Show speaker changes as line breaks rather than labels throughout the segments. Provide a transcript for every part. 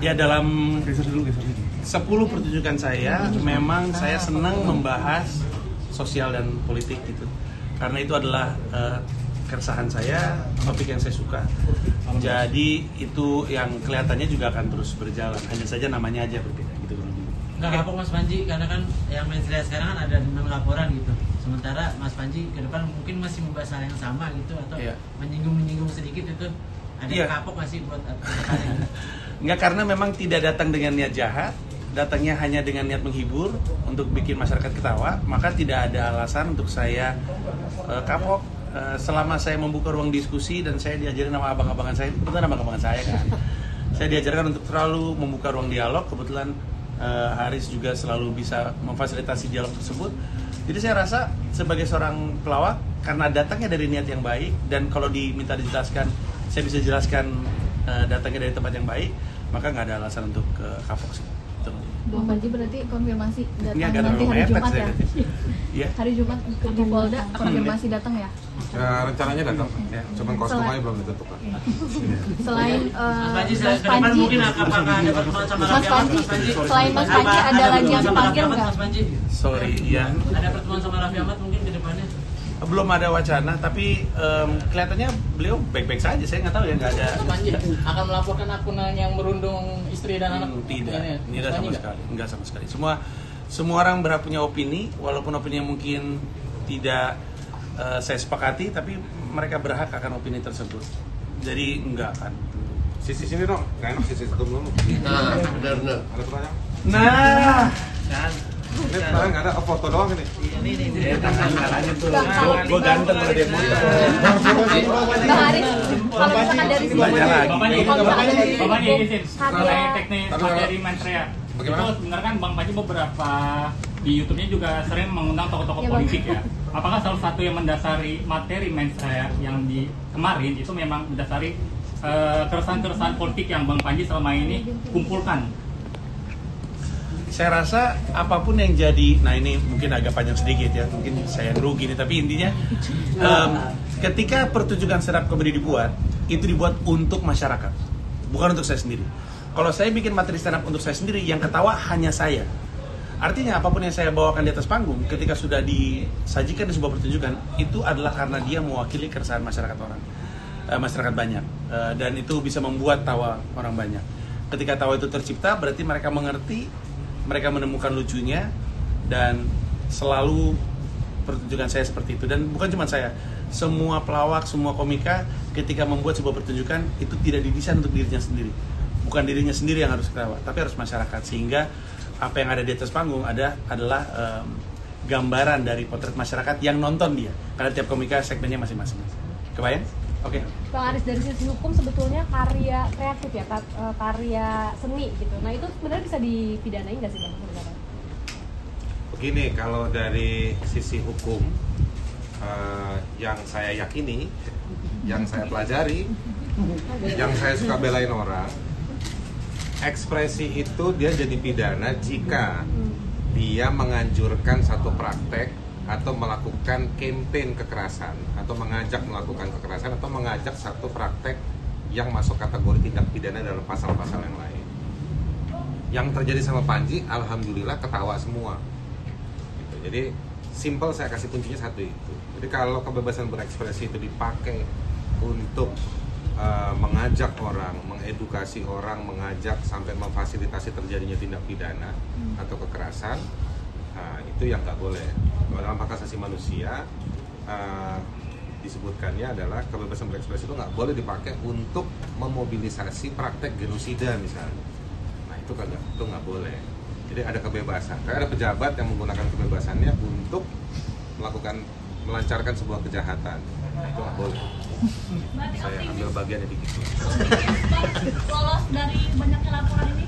Ya dalam 10 pertunjukan saya, memang saya senang membahas sosial dan politik gitu. Karena itu adalah keresahan saya, topik yang saya suka. Jadi itu yang kelihatannya juga akan terus berjalan. Hanya saja namanya aja berbeda gitu.
Nggak kapok Mas Panji, karena kan yang mensreanya sekarang kan ada 6 laporan gitu. Sementara Mas Panji ke depan mungkin masih membahas hal yang sama gitu, atau menyinggung sedikit itu. Ada kapok nggak sih buat kedepannya?
Enggak, karena memang tidak datang dengan niat jahat, datangnya hanya dengan niat menghibur untuk bikin masyarakat ketawa, maka tidak ada alasan untuk saya kapok. Selama saya membuka ruang diskusi dan saya diajarin sama abang-abangan saya, kebetulan abang-abangan saya kan, saya diajarkan untuk selalu membuka ruang dialog. Kebetulan Haris juga selalu bisa memfasilitasi dialog tersebut. Jadi saya rasa sebagai seorang pelawak, karena datangnya dari niat yang baik, dan kalau diminta dijelaskan, saya bisa jelaskan datangnya dari tempat yang baik, maka nggak ada alasan untuk kapok sih.
Bang Panji berarti konfirmasi datang
nanti
hari Jumat ya?
Iya.
Hari Jumat ke Polda konfirmasi datang ya?
Rencananya datang, cuman kostum aja belum ditentukan.
Selain
Mas Panji, mungkin apakah ada pertemuan sama Raffi Ahmad? Mas Panji,
selain Mas Panji ada lagi yang dipanggil nggak?
Mas Panji,
sorry, ya.
Ada pertemuan sama Raffi Ahmad mungkin ke depannya?
Belum ada wacana, tapi kelihatannya beliau baik-baik saja. Saya nggak tahu ya, nggak ada.
Panji akan melaporkan akun yang merundung istri dan anak?
Tidak sama sekali, nggak sama sekali. Semua orang berhak punya opini, walaupun opininya mungkin tidak saya sepakati, tapi mereka berhak akan opini tersebut. Jadi nggak akan.
Sisi sini dong, nggak enak sisi satu belum.
Nah, benar.
Ada pertanyaan?
Nah,
Ini sekarang nggak ada foto doang ini.
ini tangan-tangannya tuh. Gue ganteng kalau dia foto.
Bang Haris, kalau misalkan dari sisi
Belajar lagi.
Bapaknya izin, mengenai teknis materi mensrea.
Bagaimana?
Itu sebenarnya kan Bang Panji beberapa di YouTube-nya juga sering mengundang tokoh-tokoh politik ya. Apakah salah satu yang mendasari materi mensrea yang di kemarin itu memang mendasari keresahan-keresahan politik yang Bang Panji selama ini kumpulkan?
Saya rasa apapun yang jadi, nah ini mungkin agak panjang sedikit ya, mungkin saya rugi nih, tapi intinya ketika pertunjukan stand up comedy dibuat, itu dibuat untuk masyarakat, bukan untuk saya sendiri. Kalau saya bikin materi stand up untuk saya sendiri, yang ketawa hanya saya. Artinya apapun yang saya bawakan di atas panggung, ketika sudah disajikan di sebuah pertunjukan, itu adalah karena dia mewakili keresahan masyarakat masyarakat banyak, dan itu bisa membuat tawa orang banyak. Ketika tawa itu tercipta, berarti mereka mengerti, mereka menemukan lucunya, dan selalu pertunjukan saya seperti itu. Dan bukan cuma saya, semua pelawak, semua komika ketika membuat sebuah pertunjukan itu tidak didesain untuk dirinya sendiri. Bukan dirinya sendiri yang harus ketawa, tapi harus masyarakat. Sehingga apa yang ada di atas panggung adalah gambaran dari potret masyarakat yang nonton dia. Karena tiap komika segmennya masing-masing. Kebayang? Oke.
Bang Haris, dari sisi hukum sebetulnya karya kreatif ya, karya seni gitu. Nah itu sebenarnya bisa dipidanain nggak sih Bang?
Begini, kalau dari sisi hukum yang saya yakini, yang saya pelajari, yang saya suka belain orang, ekspresi itu dia jadi pidana jika dia menganjurkan satu praktek atau melakukan campaign kekerasan, atau mengajak melakukan kekerasan, atau mengajak satu praktek yang masuk kategori tindak pidana dalam pasal-pasal yang lain. Yang terjadi sama Panji, alhamdulillah ketawa semua. Gitu. Jadi simple, saya kasih kuncinya satu itu. Jadi kalau kebebasan berekspresi itu dipakai untuk mengajak orang, mengedukasi orang, mengajak sampai memfasilitasi terjadinya tindak pidana atau kekerasan, itu yang nggak boleh. Dalam hak asasi manusia disebutkannya adalah kebebasan berekspresi itu nggak boleh dipakai untuk memobilisasi praktek genosida misalnya. Nah itu nggak boleh. Jadi ada kebebasan. Kayak ada pejabat yang menggunakan kebebasannya untuk melancarkan sebuah kejahatan. Nah itu nggak boleh. Saya ambil bagiannya dikit.
Lolos dari banyaknya laporan ini?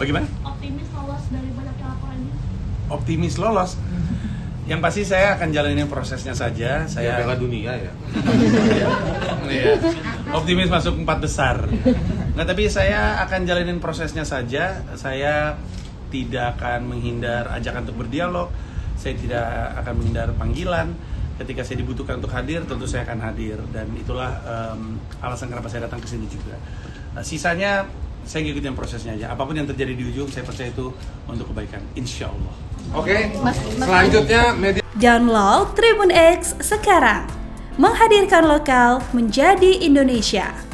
Bagaimana?
Optimis lolos dari banyaknya laporan ini?
Optimis lolos. Yang pasti saya akan jalanin prosesnya saja. Saya
Piala dunia ya.
Iya. Optimis masuk 4 besar. Nggak, tapi saya akan jalanin prosesnya saja. Saya tidak akan menghindar ajakan untuk berdialog. Saya tidak akan menghindar panggilan. Ketika saya dibutuhkan untuk hadir, tentu saya akan hadir. Dan itulah alasan kenapa saya datang ke sini juga. Sisanya saya ngikutin prosesnya aja. Apapun yang terjadi di ujung, saya percaya itu untuk kebaikan, insya Allah.
Oke, selanjutnya media.
Download Tribun X sekarang, menghadirkan lokal menjadi Indonesia.